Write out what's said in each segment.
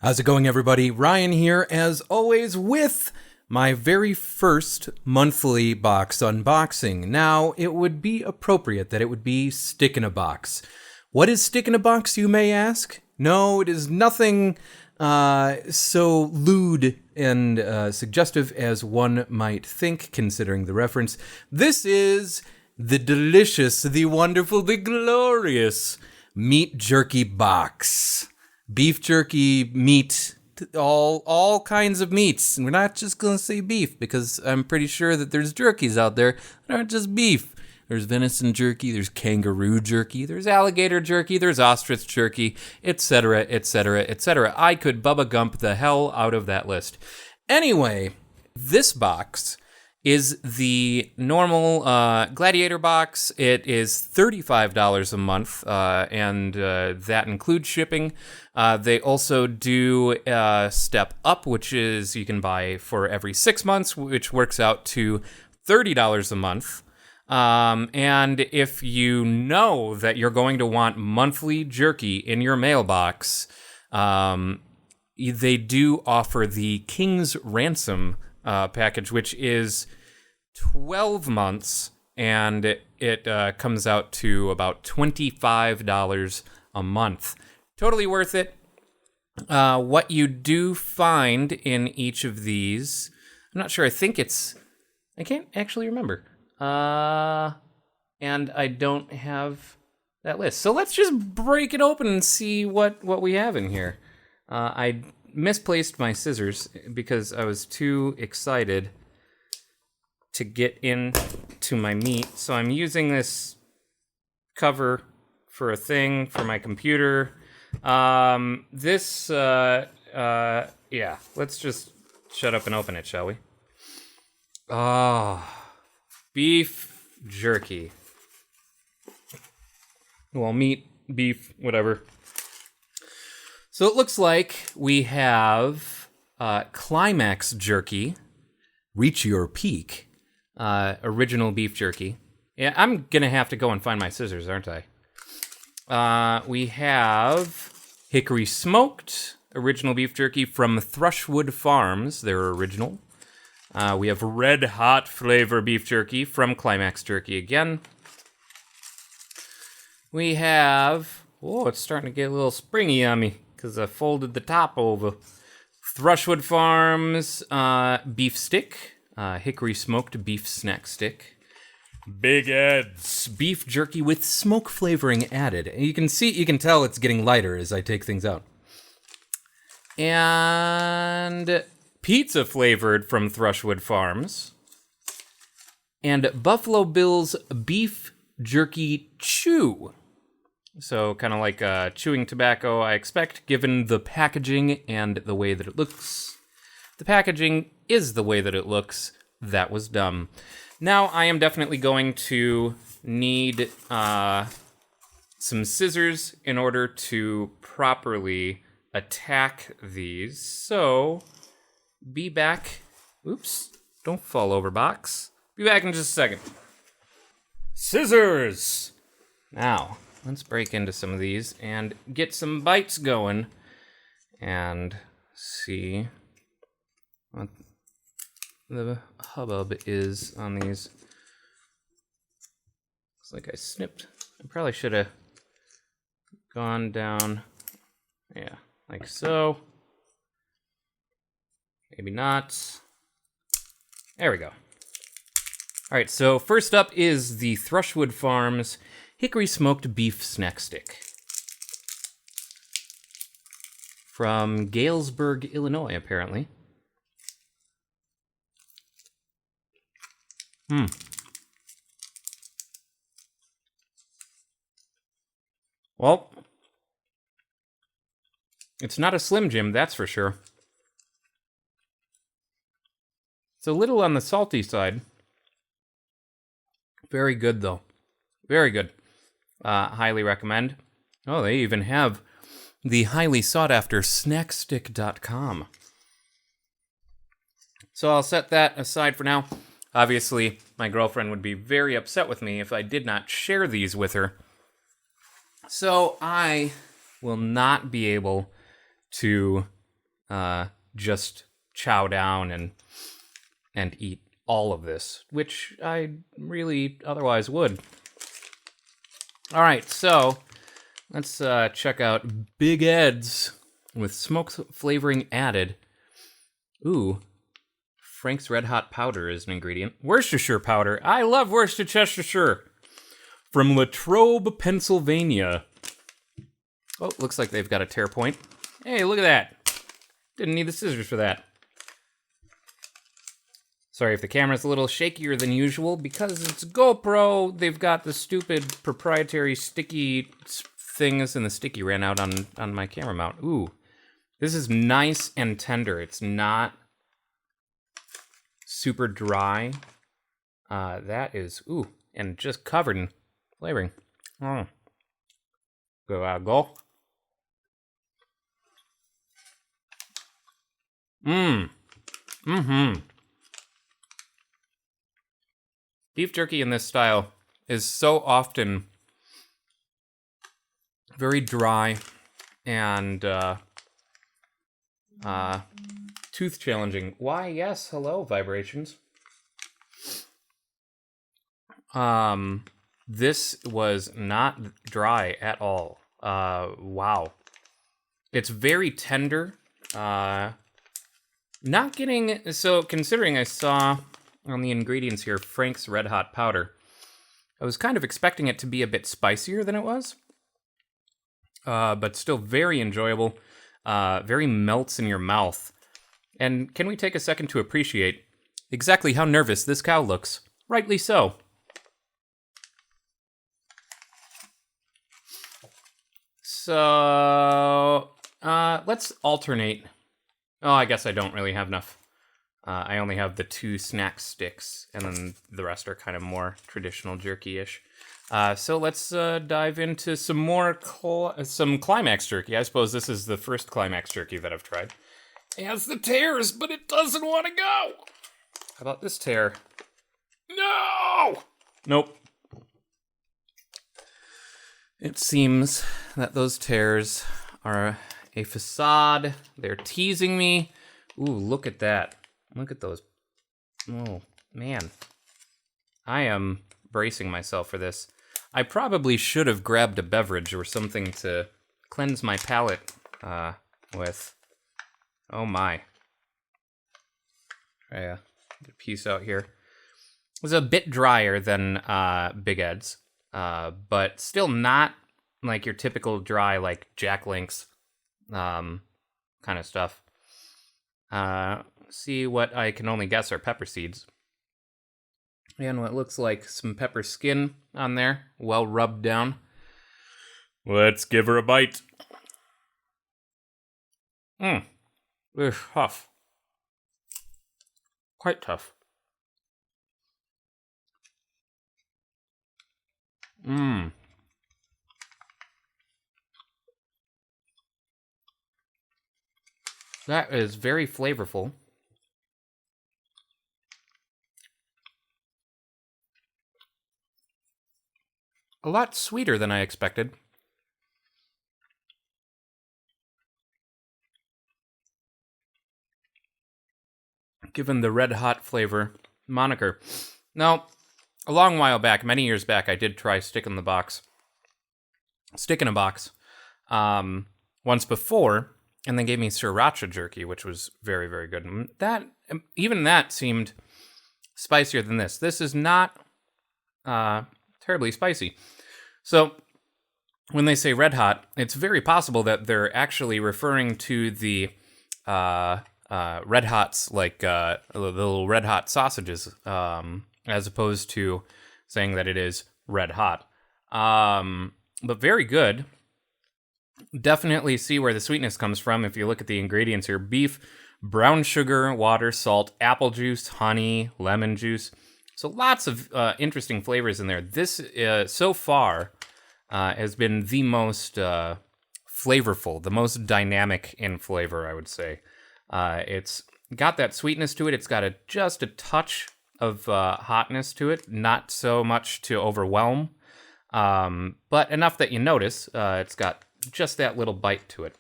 How's it going, everybody? Ryan here, as always, with my very first monthly box unboxing. Now, it would be appropriate that it would be Stick in a Box. What is Stick in a Box, you may ask? No, it is nothing so lewd and suggestive as one might think, considering the reference. This is the delicious, the wonderful, the glorious meat jerky box. Beef jerky, meat, all kinds of meats. And we're not just going to say beef, because I'm pretty sure that there's jerkies out there that aren't just beef. There's venison jerky, there's kangaroo jerky, there's alligator jerky, there's ostrich jerky, etc., etc., etc. I could Bubba Gump the hell out of that list. Anyway, this box is the normal Gladiator box. It is $35 a month, and that includes shipping. They also do Step Up, which is you can buy for every 6 months, which works out to $30 a month. And if you know that you're going to want monthly jerky in your mailbox, they do offer the King's Ransom package, which is 12 months, and it comes out to about $25 a month. Totally worth it. What you do find in each of these, I'm not sure, I can't actually remember. And I don't have that list. So let's just break it open and see what we have in here. I misplaced my scissors because I was too excited to get into my meat. So I'm using this cover for a thing for my computer. Yeah, let's just shut up and open it, shall we? Beef jerky. Well, meat, beef, whatever. So it looks like we have Climax jerky, Reach Your Peak, original beef jerky. Yeah, I'm gonna have to go and find my scissors, aren't I? We have Hickory Smoked, original beef jerky from Thrushwood Farms. They're original. We have Red Hot Flavor beef jerky from Climax Jerky again. We have, it's starting to get a little springy on me because I folded the top over. Thrushwood Farms beef stick, Hickory Smoked beef snack stick. Big Ed's beef jerky with smoke flavoring added. And you can tell it's getting lighter as I take things out. And pizza flavored from Thrushwood Farms. And Buffalo Bill's beef jerky chew. So kind of like chewing tobacco, I expect, given the packaging and the way that it looks. The packaging is the way that it looks. That was dumb. Now I am definitely going to need some scissors in order to properly attack these. So be back. Oops, don't fall over, box. Be back in just a second. Scissors! Now, let's break into some of these and get some bites going and see what the hubbub is on these. Looks like I snipped. I probably should have gone down, yeah, like so. Maybe not. There we go. All right, so first up is the Thrushwood Farms Hickory Smoked Beef Snack Stick from Galesburg, Illinois, apparently. Well, it's not a Slim Jim, that's for sure. It's a little on the salty side. Very good, though. Very good. Highly recommend. Oh, they even have the highly sought-after snackstick.com. So I'll set that aside for now. Obviously, my girlfriend would be very upset with me if I did not share these with her. So I will not be able to just chow down and eat all of this, which I really otherwise would. All right, so let's check out Big Ed's with smoke flavoring added. Ooh, Frank's Red Hot powder is an ingredient. Worcestershire powder. I love Worcestershire. From Latrobe, Pennsylvania. Oh, looks like they've got a tear point. Hey, look at that. Didn't need the scissors for that. Sorry if the camera's a little shakier than usual. Because it's GoPro, they've got the stupid proprietary sticky things, and the sticky ran out on my camera mount. Ooh, this is nice and tender. It's not super dry. That is, ooh, and just covered in flavoring. Go. Beef jerky in this style is so often very dry and tooth challenging. Why, yes, hello, vibrations. This was not dry at all. Wow. It's very tender. Not getting, so considering I saw on the ingredients here, Frank's Red Hot powder, I was kind of expecting it to be a bit spicier than it was. But still very enjoyable. Very melts in your mouth. And can we take a second to appreciate exactly how nervous this cow looks? Rightly so. So, let's alternate. Oh, I guess I don't really have enough. I only have the 2 snack sticks, and then the rest are kind of more traditional jerky-ish. So let's dive into some more some Climax jerky. I suppose this is the first Climax jerky that I've tried. It has the tears, but it doesn't want to go. How about this tear? No! Nope. It seems that those tears are a facade. They're teasing me. Ooh, look at that. Look at those. Oh, man. I am bracing myself for this. I probably should have grabbed a beverage or something to cleanse my palate with. Oh my. Try a piece out here. It was a bit drier than Big Ed's, but still not like your typical dry, like Jack Link's kind of stuff. See what I can only guess are pepper seeds. And what looks like some pepper skin on there, well rubbed down. Let's give her a bite. It's tough. Quite tough. That is very flavorful. A lot sweeter than I expected. Given the red hot flavor moniker. Now, a long while back, many years back, I did try Stick in a Box once before, and they gave me sriracha jerky, which was very, very good. And even that seemed spicier than this. This is not terribly spicy. So when they say red hot, it's very possible that they're actually referring to the red hots, like the little red hot sausages, as opposed to saying that it is red hot. But very good. Definitely see where the sweetness comes from if you look at the ingredients here. Beef, brown sugar, water, salt, apple juice, honey, lemon juice. So lots of interesting flavors in there. This, so far, has been the most flavorful, the most dynamic in flavor, I would say. It's got that sweetness to it. It's got just a touch of hotness to it. Not so much to overwhelm, but enough that you notice. It's got just that little bite to it.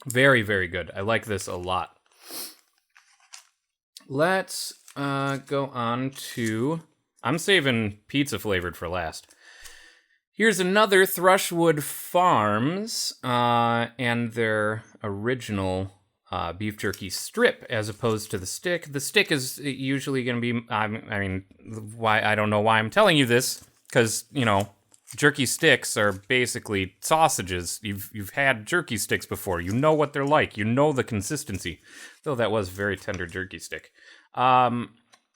Very, very good. I like this a lot. Let's go on to... I'm saving pizza flavored for last. Here's another Thrushwood Farms and their original beef jerky strip as opposed to the stick. The stick is usually going to be, why I don't know why I'm telling you this, because, jerky sticks are basically sausages. You've had jerky sticks before. You know what they're like. You know the consistency. Though that was a very tender jerky stick.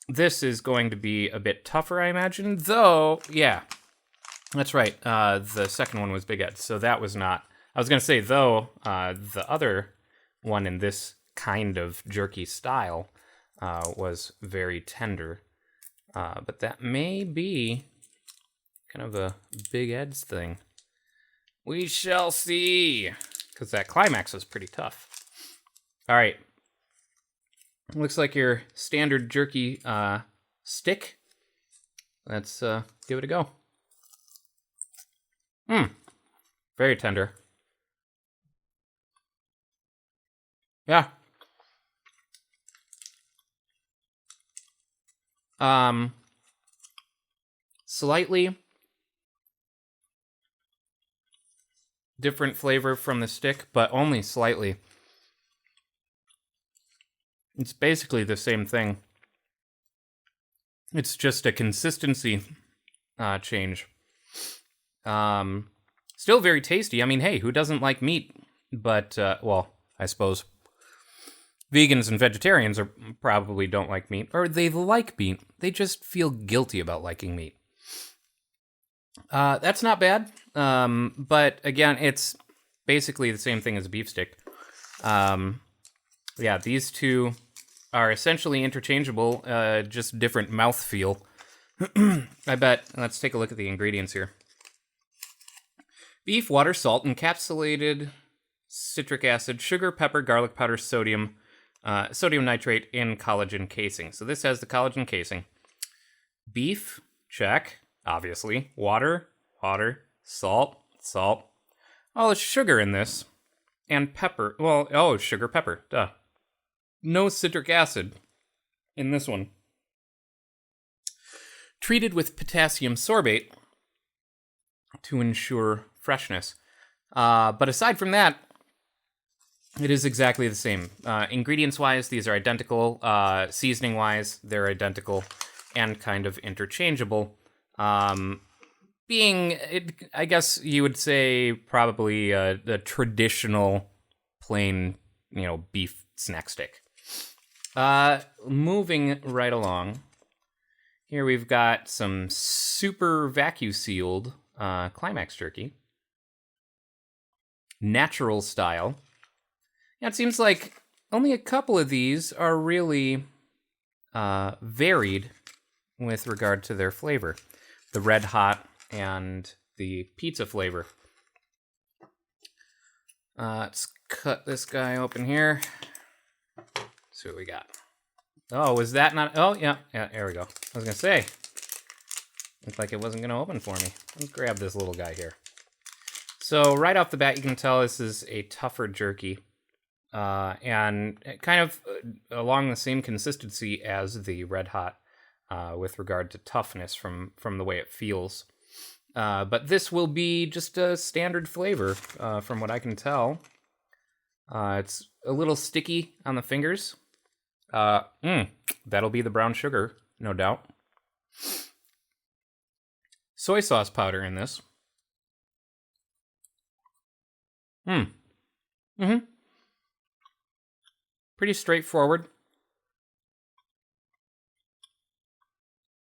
This is going to be a bit tougher, I imagine. Though, yeah. That's right. The second one was Big Ed, so that was not. I was going to say, though, the other one in this kind of jerky style was very tender. But that may be kind of a Big Ed's thing. We shall see. Because that climax was pretty tough. All right. Looks like your standard jerky stick. Let's give it a go. Very tender. Yeah. Slightly different flavor from the stick, but only slightly. It's basically the same thing. It's just a consistency change. Still very tasty. I mean, hey, who doesn't like meat? But, I suppose vegans and vegetarians probably don't like meat. Or they like meat. They just feel guilty about liking meat. That's not bad. But, again, it's basically the same thing as a beef stick. Yeah, these two are essentially interchangeable, just different mouthfeel. I bet. Let's take a look at the ingredients here. Beef, water, salt, encapsulated citric acid, sugar, pepper, garlic powder, sodium nitrate, and collagen casing. So this has the collagen casing. Beef, check, obviously. Water, salt. Oh, there's sugar in this. And pepper. Sugar, pepper, duh. No citric acid in this one. Treated with potassium sorbate to ensure freshness. But aside from that, it is exactly the same. Ingredients-wise, these are identical. Seasoning-wise, they're identical and kind of interchangeable. I guess you would say probably the traditional plain, beef snack stick. Moving right along. Here we've got some super vacuum-sealed Climax jerky. Natural style. Yeah, it seems like only a couple of these are really varied with regard to their flavor. The red hot and the pizza flavor. Let's cut this guy open here. See what we got. Oh, was that not... Oh, yeah, there we go. I was going to say, looked like it wasn't going to open for me. Let's grab this little guy here. So right off the bat, you can tell this is a tougher jerky. And kind of along the same consistency as the Red Hot with regard to toughness from the way it feels. But this will be just a standard flavor from what I can tell. It's a little sticky on the fingers. That'll be the brown sugar, no doubt. Soy sauce powder in this. Pretty straightforward.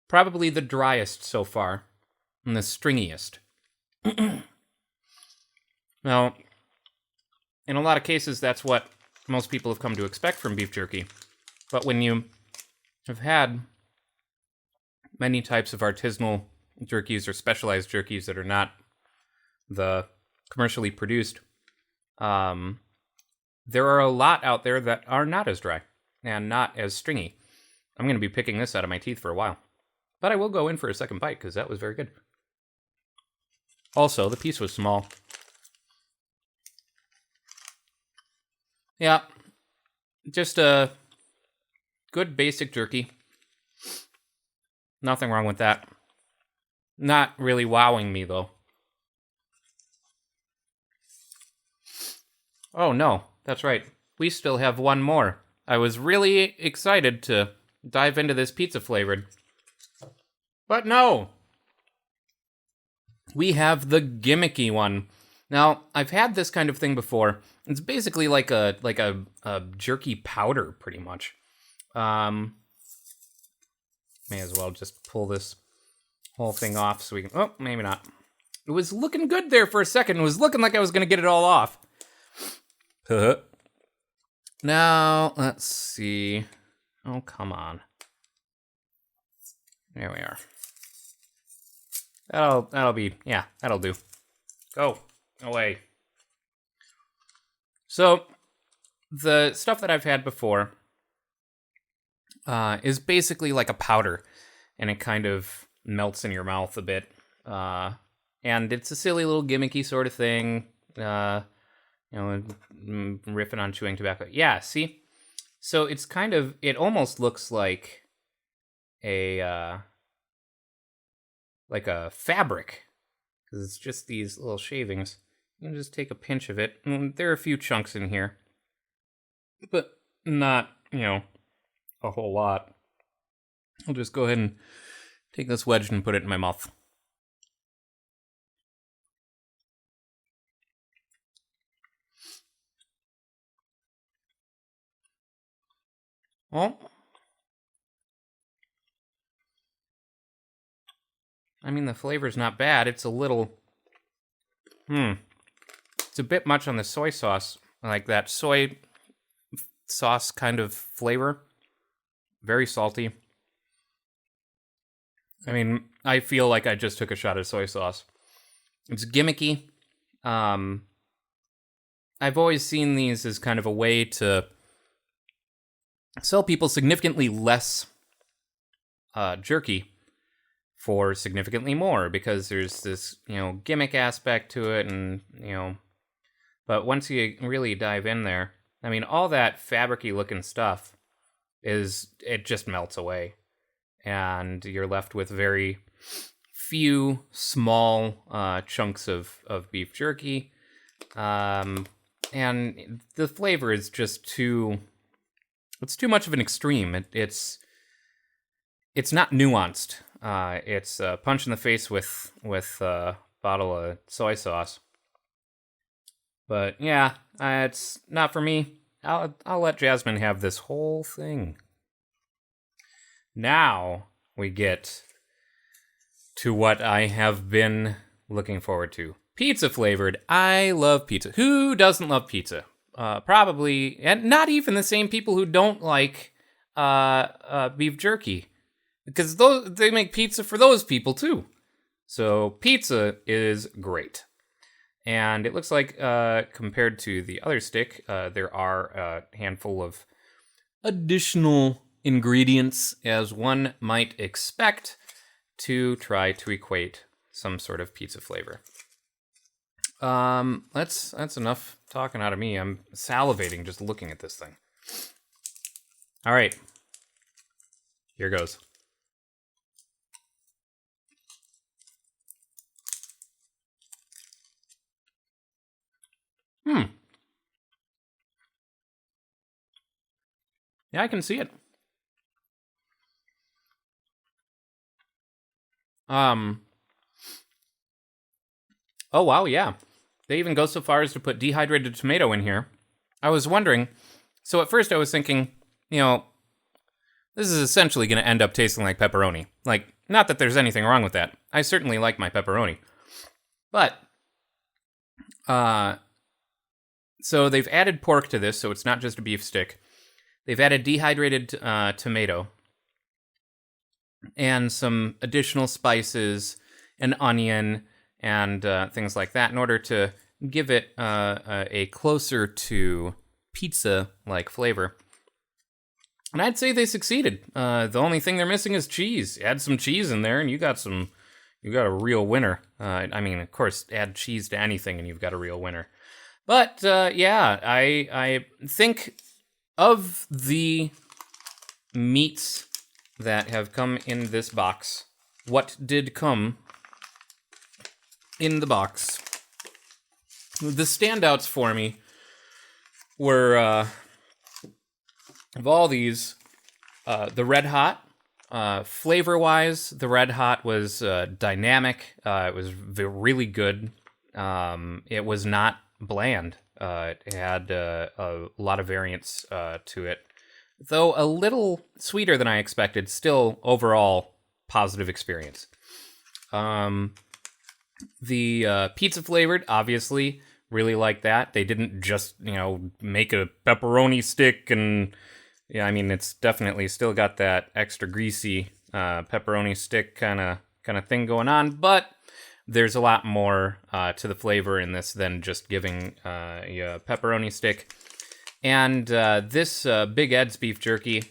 Probably the driest so far, and the stringiest. Now, in a lot of cases, that's what most people have come to expect from beef jerky. But when you have had many types of artisanal jerkies or specialized jerkies that are not the commercially produced, there are a lot out there that are not as dry and not as stringy. I'm going to be picking this out of my teeth for a while. But I will go in for a second bite because that was very good. Also, the piece was small. Yeah, just a good basic jerky. Nothing wrong with that. Not really wowing me, though. Oh, no, that's right. We still have one more. I was really excited to dive into this pizza flavored. But no! We have the gimmicky one. Now, I've had this kind of thing before. It's basically like a jerky powder, pretty much. May as well just pull this whole thing off so we can... Oh, maybe not. It was looking good there for a second. It was looking like I was going to get it all off. Now, let's see. Oh, come on. There we are. That'll be... Yeah, that'll do. Go. Away. So, the stuff that I've had before is basically like a powder, and it kind of melts in your mouth a bit. And it's a silly little gimmicky sort of thing. Riffing on chewing tobacco. Yeah, see? So it's kind of, it almost looks like a fabric, because it's just these little shavings. You can just take a pinch of it. There are a few chunks in here, but not, a whole lot. I'll just go ahead and take this wedge and put it in my mouth. Well, I mean, the flavor's not bad. It's a little... It's a bit much on the soy sauce. Like that soy sauce kind of flavor. Very salty. I mean, I feel like I just took a shot of soy sauce. It's gimmicky. I've always seen these as kind of a way to sell people significantly less jerky for significantly more, because there's this, gimmick aspect to it, and, but once you really dive in there, I mean, all that fabricy looking stuff it just melts away, and you're left with very few small chunks of beef jerky, and the flavor is just it's too much of an extreme. It's not nuanced. It's a punch in the face with a bottle of soy sauce. But yeah, it's not for me. I'll let Jasmine have this whole thing. Now we get to what I have been looking forward to. Pizza flavored. I love pizza. Who doesn't love pizza? Probably, and not even the same people who don't like beef jerky, because they make pizza for those people too. So pizza is great. And it looks like, compared to the other stick, there are a handful of additional ingredients, as one might expect, to try to equate some sort of pizza flavor. That's enough talking out of me. I'm salivating just looking at this thing. All right. Here goes. Yeah, I can see it. Oh, wow, yeah. They even go so far as to put dehydrated tomato in here. I was wondering, so at first I was thinking, this is essentially going to end up tasting like pepperoni. Like, not that there's anything wrong with that. I certainly like my pepperoni. But, so they've added pork to this, so it's not just a beef stick. They've added dehydrated tomato and some additional spices, an onion, and things like that in order to give it a closer to pizza-like flavor. And I'd say they succeeded. The only thing they're missing is cheese. Add some cheese in there, and you got a real winner. I mean, of course, add cheese to anything, and you've got a real winner. But yeah, I think of the meats that have come in this box, what did come in the box? The standouts for me were, of all these, the Red Hot. Flavor-wise, the Red Hot was dynamic. It was really good. It was not bland. It had a lot of variance to it. Though a little sweeter than I expected, still overall positive experience. The pizza flavored, obviously, really like that. They didn't just, make a pepperoni stick and, yeah, I mean, it's definitely still got that extra greasy pepperoni stick kind of thing going on, but there's a lot more to the flavor in this than just giving you a pepperoni stick. And this Big Ed's beef jerky,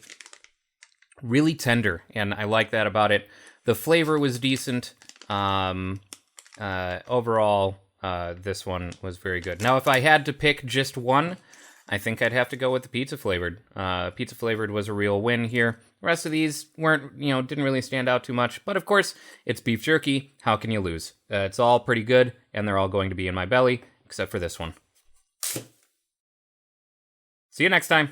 really tender, and I like that about it. The flavor was decent. Overall, this one was very good. Now, if I had to pick just one, I think I'd have to go with the pizza flavored. Pizza flavored was a real win here. The rest of these weren't, didn't really stand out too much. But of course, it's beef jerky. How can you lose? It's all pretty good, and they're all going to be in my belly, except for this one. See you next time.